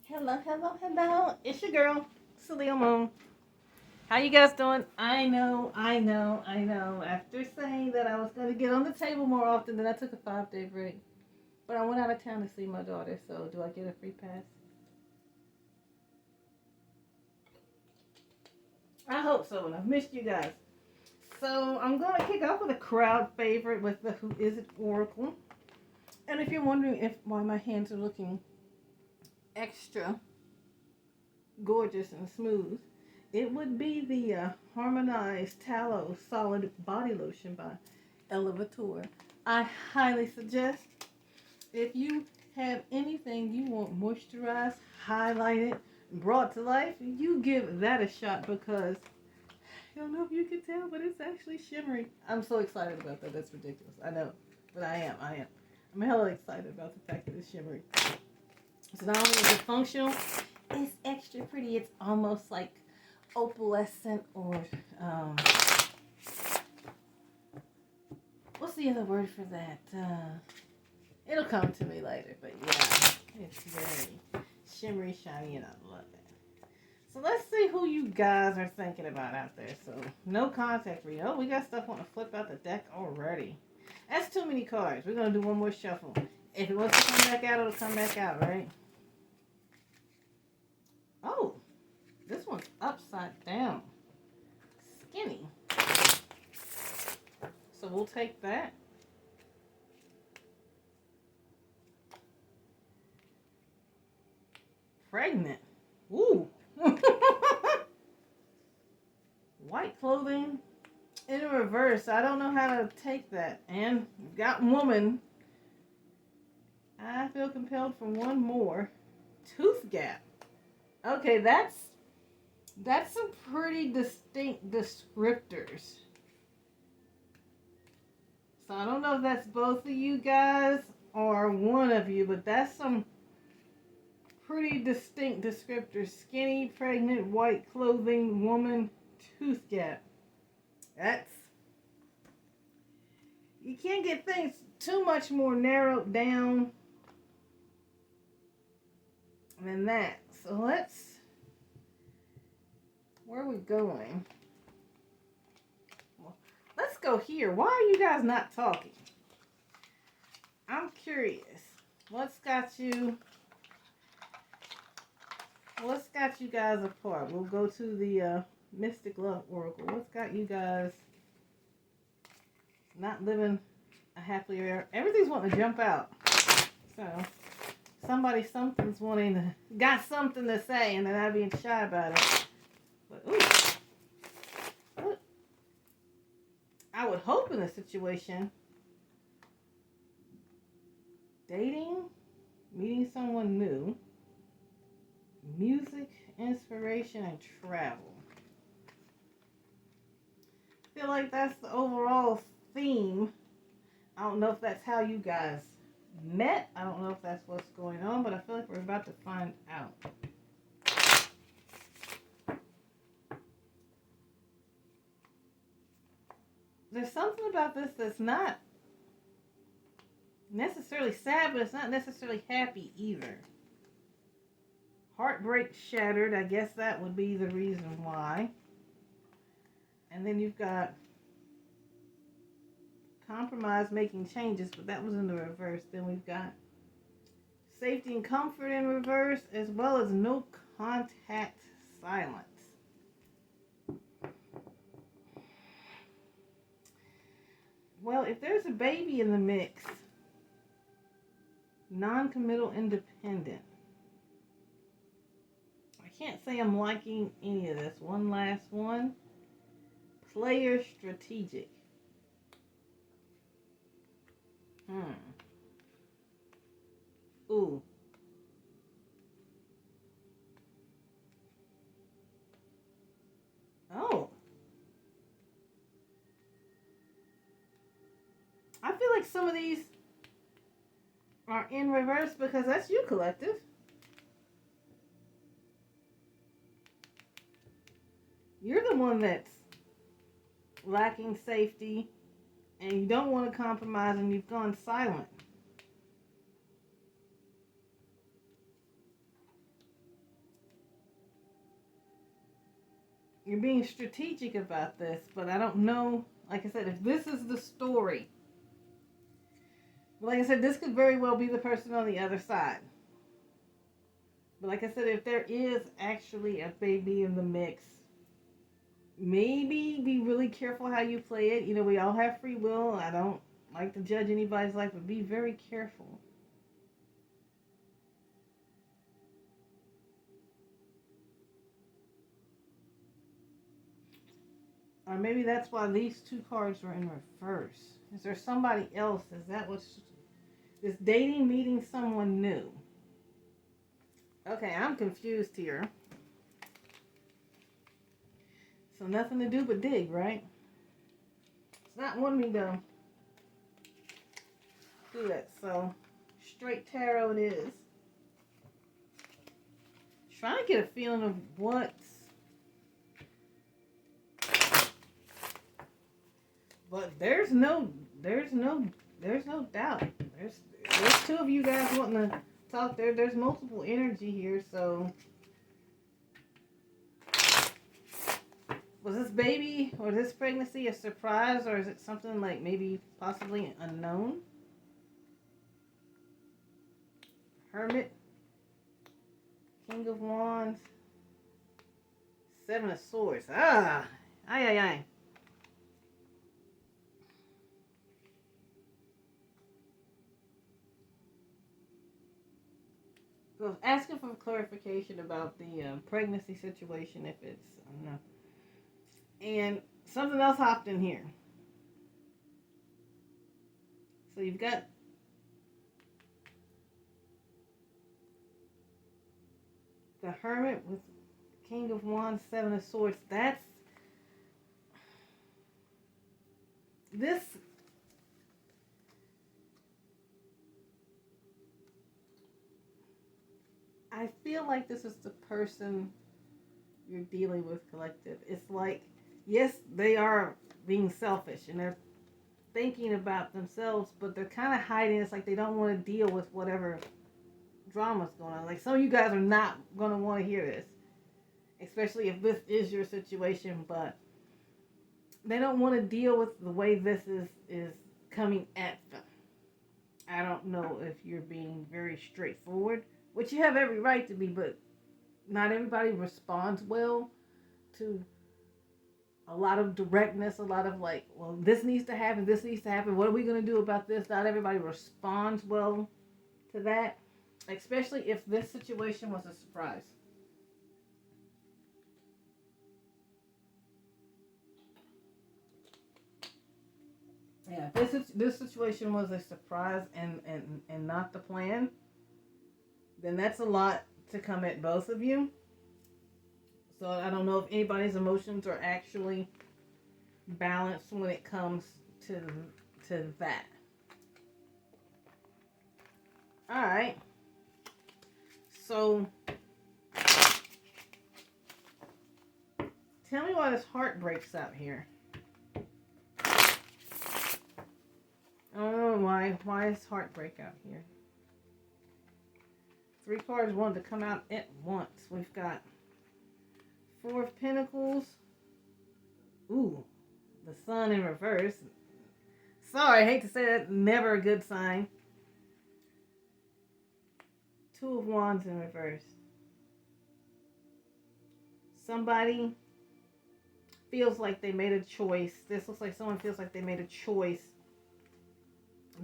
Hello, hello, hello. It's your girl, Celia Moon. How you guys doing? I know. After saying that I was going to get on the table more often, then I took a 5 day break. But I went out of town to see my daughter, so do I get a free pass? I hope so, and I've missed you guys. So I'm going to kick off with a crowd favorite with the Who Is It Oracle. And if you're wondering why my hands are looking extra gorgeous and smooth, it would be the Harmonized Tallow Solid Body Lotion by Elevator. I highly suggest if you have anything you want moisturized, highlighted, brought to life, you give that a shot because I don't know if you can tell, but it's actually shimmery. I'm so excited about that. That's ridiculous. I know, but I am. I'm hella excited about the fact that it's shimmery. So not only is it functional, it's extra pretty. It's almost like opalescent or what's the other word for that? It'll come to me later, but yeah, it's very shimmery, shiny, and I love it. So let's see who you guys are thinking about out there. So no contact read. Oh, we got stuff on to flip out the deck already. That's too many cards. We're gonna do one more shuffle. If it wants to come back out, it'll come back out, right? Oh, this one's upside down. Skinny. So we'll take that. Pregnant. Ooh. White clothing in reverse. I don't know how to take that. And we've got woman. I feel compelled for one more. Tooth gap. Okay, that's some pretty distinct descriptors. So I don't know if that's both of you guys or one of you, but that's some pretty distinct descriptors. Skinny, pregnant, white clothing, woman, tooth gap. That's... You can't get things too much more narrowed down than that. So let's... Where are we going? Well, let's go here. Why are you guys not talking? I'm curious. What's got you guys apart? We'll go to the Mystic Love Oracle. What's got you guys not living a happily ever? Everything's wanting to jump out. So something's wanting to got something to say, and they're not being shy about it. But I would hope in a situation, dating, meeting someone new, music, inspiration, and travel. I feel like that's the overall theme. I don't know if that's how you guys met. I don't know if that's what's going on, but I feel like we're about to find out. There's something about this that's not necessarily sad, but it's not necessarily happy either. Heartbreak shattered. I guess that would be the reason why. And then you've got compromise, making changes, but that was in the reverse. Then we've got safety and comfort in reverse, as well as no contact, silence. Well, if there's a baby in the mix, non-committal, independent. I can't say I'm liking any of this. One last one. Player, strategic. Ooh. Oh. I feel like some of these are in reverse because that's you, collective. You're the one that's lacking safety and you don't want to compromise and you've gone silent. You're being strategic about this, but I don't know. Like I said, if this is the story, like I said, this could very well be the person on the other side. But like I said, if there is actually a baby in the mix, maybe be really careful how you play it. You know, we all have free will. I don't like to judge anybody's life, but be very careful. Or maybe that's why these two cards were in reverse. Is there somebody else? Is that what's this dating, meeting someone new? Okay, I'm confused here. So nothing to do but dig, right? It's not wanting me to do that. So straight tarot it is. Trying to get a feeling of what's. But there's no doubt. There's two of you guys wanting to talk. There's multiple energy here. So was this baby or this pregnancy a surprise, or is it something like maybe possibly unknown? Hermit, King of Wands, Seven of Swords. Ay. So asking for clarification about the pregnancy situation, if it's, I don't know. And something else hopped in here. So you've got the Hermit with King of Wands, Seven of Swords. This. I feel like this is the person you're dealing with, collective. It's like, yes, they are being selfish and they're thinking about themselves, but they're kind of hiding. It's like they don't want to deal with whatever drama's going on. Like some of you guys are not going to want to hear this, especially if this is your situation, but they don't want to deal with the way this is coming at them. I don't know if you're being very straightforward, which you have every right to be, but not everybody responds well to a lot of directness, a lot of like, well, this needs to happen, what are we going to do about this? Not everybody responds well to that, especially if this situation was a surprise. Yeah, if this situation was a surprise and not the plan, then that's a lot to come at both of you. So I don't know if anybody's emotions are actually balanced when it comes to that. All right. So tell me why this heart breaks out here. I don't know why is heartbreak out here. 3 cards wanted to come out at once. We've got 4 of Pentacles. Ooh, the Sun in reverse. Sorry, I hate to say that. Never a good sign. 2 of Wands in reverse. Somebody feels like they made a choice. This looks like someone feels like they made a choice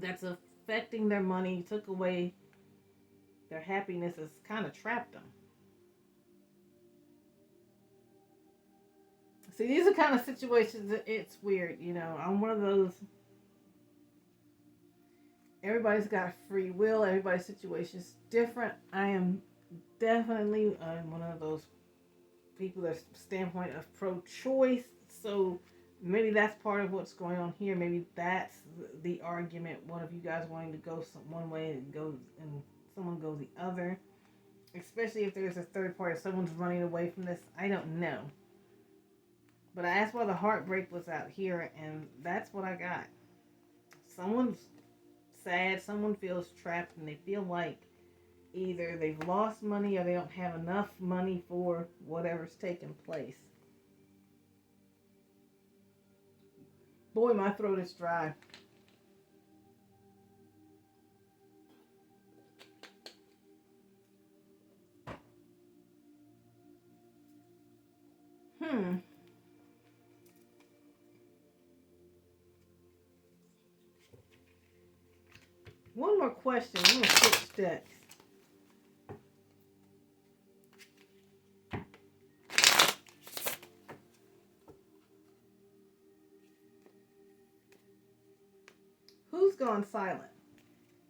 that's affecting their money, took away their happiness, has kind of trapped them. See, these are kind of situations that it's weird, you know. I'm one of those. Everybody's got free will. Everybody's situation is different. I am definitely one of those people that's standpoint of pro-choice. So maybe that's part of what's going on here. Maybe that's the argument. One of you guys wanting to go one way and someone goes the other. Especially if there's a third party, someone's running away from this. I don't know. But I asked why the heartbreak was out here, and that's what I got. Someone's sad, someone feels trapped, and they feel like either they've lost money or they don't have enough money for whatever's taking place. Boy, my throat is dry. One more question. I'm going to switch decks. Who's gone silent?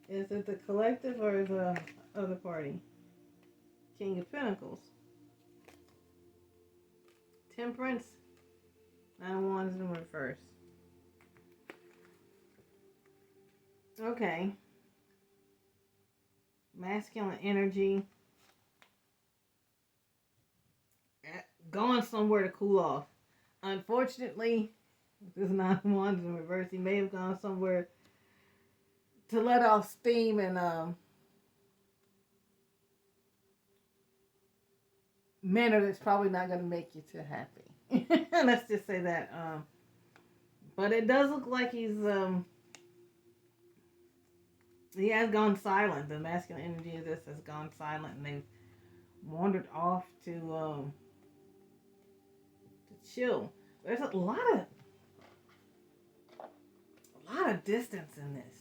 Is it the collective or the other party? King of Pentacles. Temperance. Nine of Wands in reverse. Okay. Masculine energy. Gone somewhere to cool off. Unfortunately, this Nine of Wands in reverse, he may have gone somewhere to let off steam and manner that's probably not going to make you too happy. Let's just say that. But it does look like he has gone silent. The masculine energy of this has gone silent, and they've wandered off to chill. There's a lot of distance in this.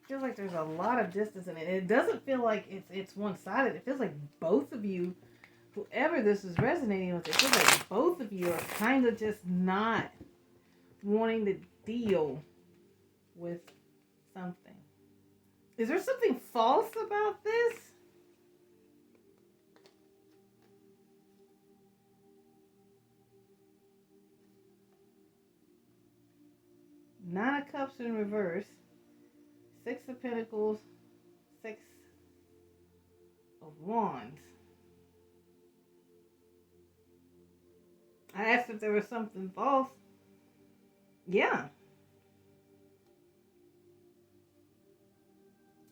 Feels like there's a lot of distance in it. It doesn't feel like it's one-sided. It feels like both of you, whoever this is resonating with, it feels like both of you are kind of just not wanting to deal with something. Is there something false about this? Nine of Cups in reverse. Six of Pentacles. Six of Wands. I asked if there was something false. Yeah.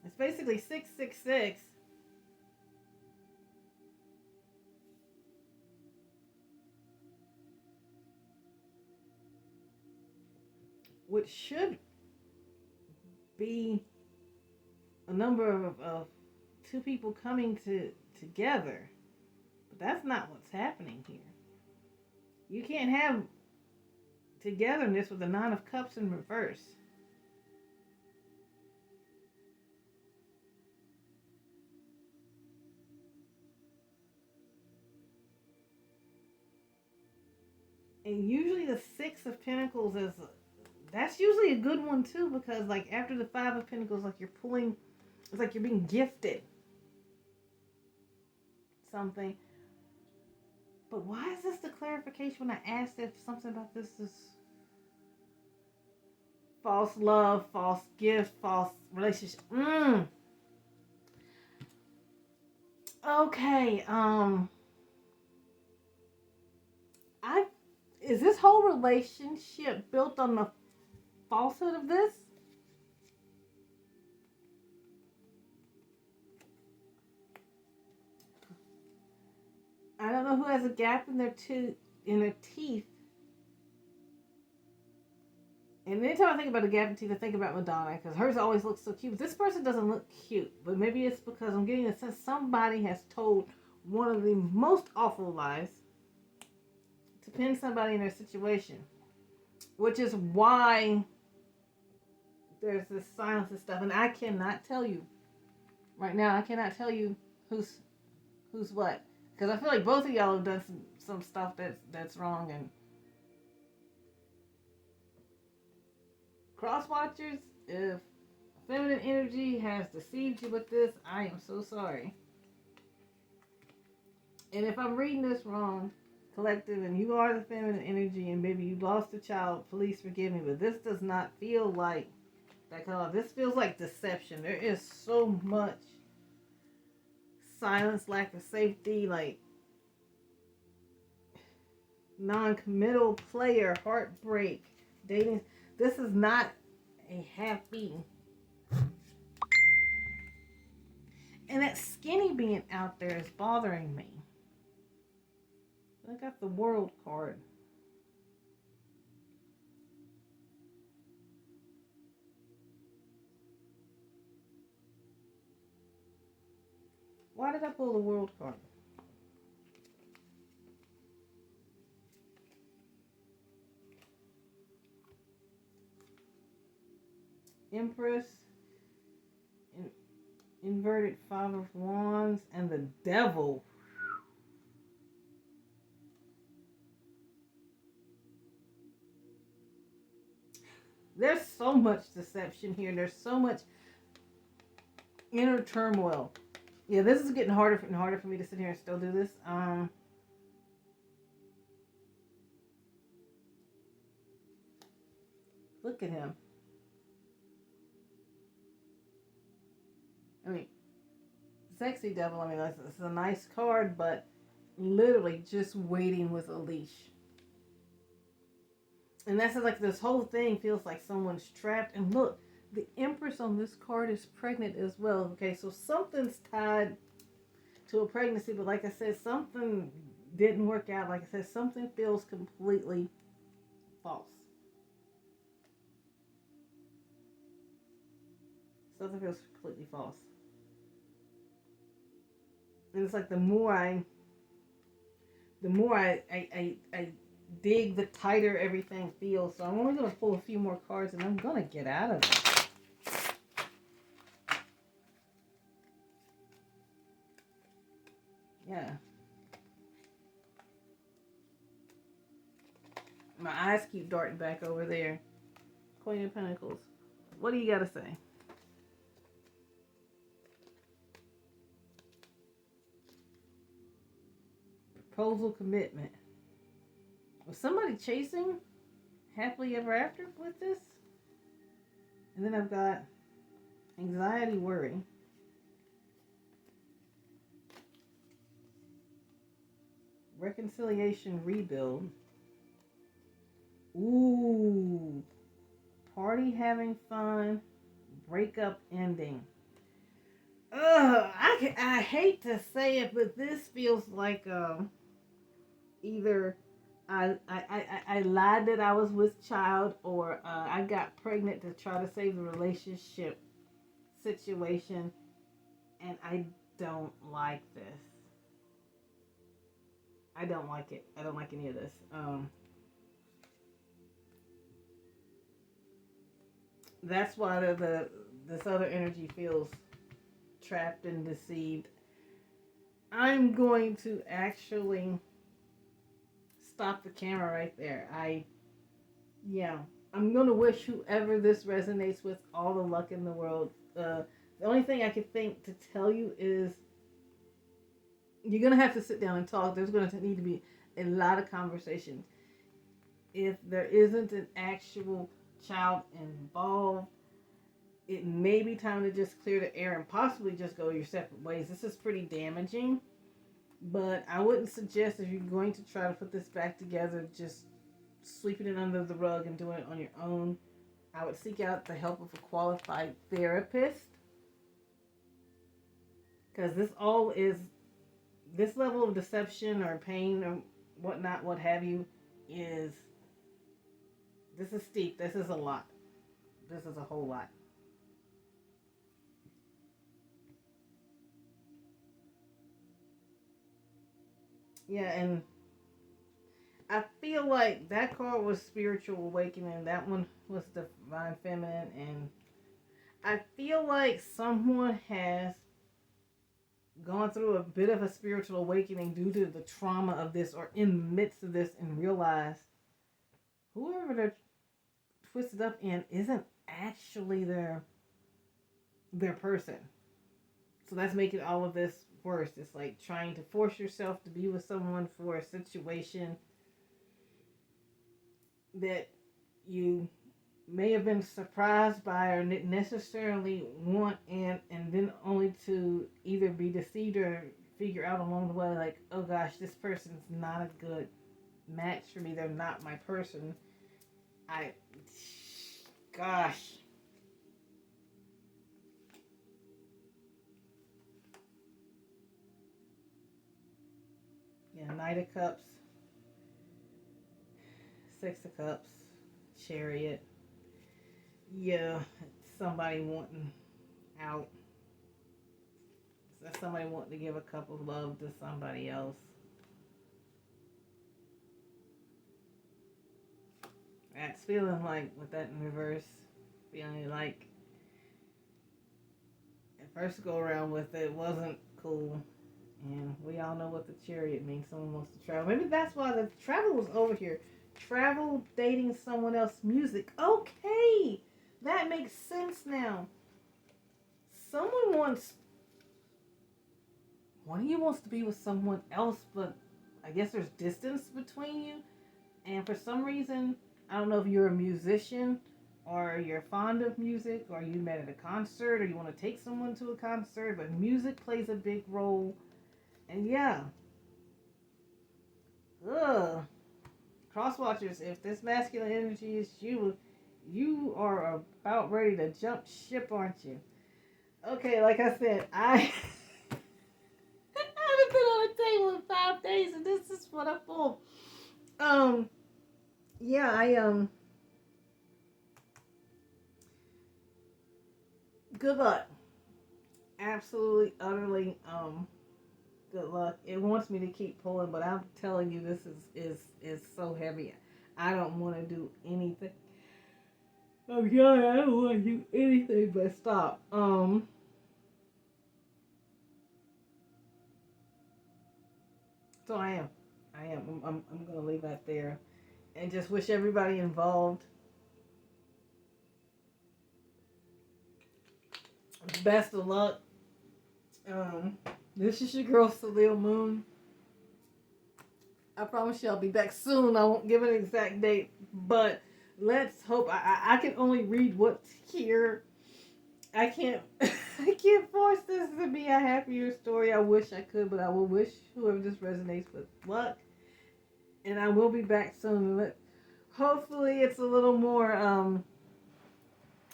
It's basically 666. Which should be a number of two people coming together. But that's not what's happening here. You can't have togetherness with the Nine of Cups in reverse. And usually the Six of Pentacles that's usually a good one too, because like after the Five of Pentacles, like you're pulling, it's like you're being gifted something. But why is this the clarification when I asked if something about this is false love, false gift, false relationship? Okay, is this whole relationship built on the falsehood of this? I don't know who has a gap in their teeth. And anytime I think about a gap in teeth, I think about Madonna, because hers always looks so cute. But this person doesn't look cute. But maybe it's because I'm getting a sense somebody has told one of the most awful lies to pin somebody in their situation. Which is why there's this silence and stuff. And I cannot tell you. Right now, I cannot tell you who's what. Because I feel like both of y'all have done some stuff that's wrong. And cross watchers, if feminine energy has deceived you with this, I am so sorry. And if I'm reading this wrong, collective, and you are the feminine energy, and maybe you lost a child, please forgive me. But this does not feel like that color. This feels like deception. There is so much silence, lack of safety, like non-committal player, heartbreak, dating. This is not a happy. And that skinny being out there is bothering me. I got the World card. Why did I pull the World card? Empress, in, inverted Five of Wands, and the Devil. There's so much deception here. There's so much inner turmoil. Yeah, this is getting harder and harder for me to sit here and still do this. Look at him. I mean, sexy devil. I mean, it's a nice card, but literally just waiting with a leash. And that's like this whole thing feels like someone's trapped. And look, the Empress on this card is pregnant as well. Okay, so something's tied to a pregnancy, but like I said, something didn't work out. Like I said, something feels completely false. Something feels completely false. And it's like the more I dig, the tighter everything feels. So I'm only going to pull a few more cards and I'm going to get out of it. Yeah. My eyes keep darting back over there. Queen of Pentacles. What do you got to say? Proposal, commitment. Was somebody chasing happily ever after with this? And then I've got anxiety, worry. Reconciliation, rebuild. Ooh. Party, having fun. Breakup, ending. Ugh, I hate to say it, but this feels like either I lied that I was with child, or I got pregnant to try to save the relationship situation, and I don't like this. I don't like it. I don't like any of this. That's why this other energy feels trapped and deceived. I'm going to actually stop the camera right there. I'm gonna wish whoever this resonates with all the luck in the world. The only thing I could think to tell you is you're gonna have to sit down and talk. There's gonna need to be a lot of conversations. If there isn't an actual child involved, it may be time to just clear the air and possibly just go your separate ways. This is pretty damaging, but I wouldn't suggest, if you're going to try to put this back together, just sweeping it under the rug and doing it on your own. I would seek out the help of a qualified therapist, because this level of deception or pain or whatnot, what have you, this is steep. This is a lot. This is a whole lot. Yeah, and I feel like that card was spiritual awakening. That one was divine feminine, and I feel like someone has gone through a bit of a spiritual awakening due to the trauma of this, or in the midst of this, and realized whoever they're twisted up in isn't actually their person. So that's making all of this worse. It's like trying to force yourself to be with someone for a situation that you may have been surprised by or didn't necessarily want, and then only to either be deceived or figure out along the way, like, oh gosh, this person's not a good match for me. They're not my person. Gosh. Yeah, Knight of Cups. Six of Cups, Chariot. Yeah, somebody wanting out. Somebody wanting to give a cup of love to somebody else. That's feeling like, with that in reverse, feeling like at first go around with it wasn't cool. And we all know what the Chariot means. Someone wants to travel. Maybe that's why the travel was over here. Travel, dating someone else, music. Okay, that makes sense now. Someone wants, one of you wants to be with someone else, but I guess there's distance between you. And for some reason, I don't know if you're a musician or you're fond of music or you met at a concert or you want to take someone to a concert, but music plays a big role. And yeah. Ugh. Crosswatchers, if this masculine energy is you, you are about ready to jump ship, aren't you? Okay, like I said, I haven't been on a table in 5 days, and this is what I'm for. Yeah, good luck. Absolutely, utterly, good luck. It wants me to keep pulling, but I'm telling you, this is so heavy. I don't want to do anything. Oh yeah, I don't want to do anything but stop. So I am. I'm gonna leave that there, and just wish everybody involved best of luck. This is your girl Salil Moon. I promise you I'll be back soon. I won't give an exact date, but let's hope. I can only read what's here. I can't I can't force this to be a happier story. I wish I could, but I will wish whoever this resonates with luck. And I will be back soon. Hopefully it's a little more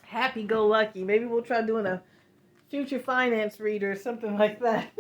happy go lucky. Maybe we'll try doing a future finance reader or something like that.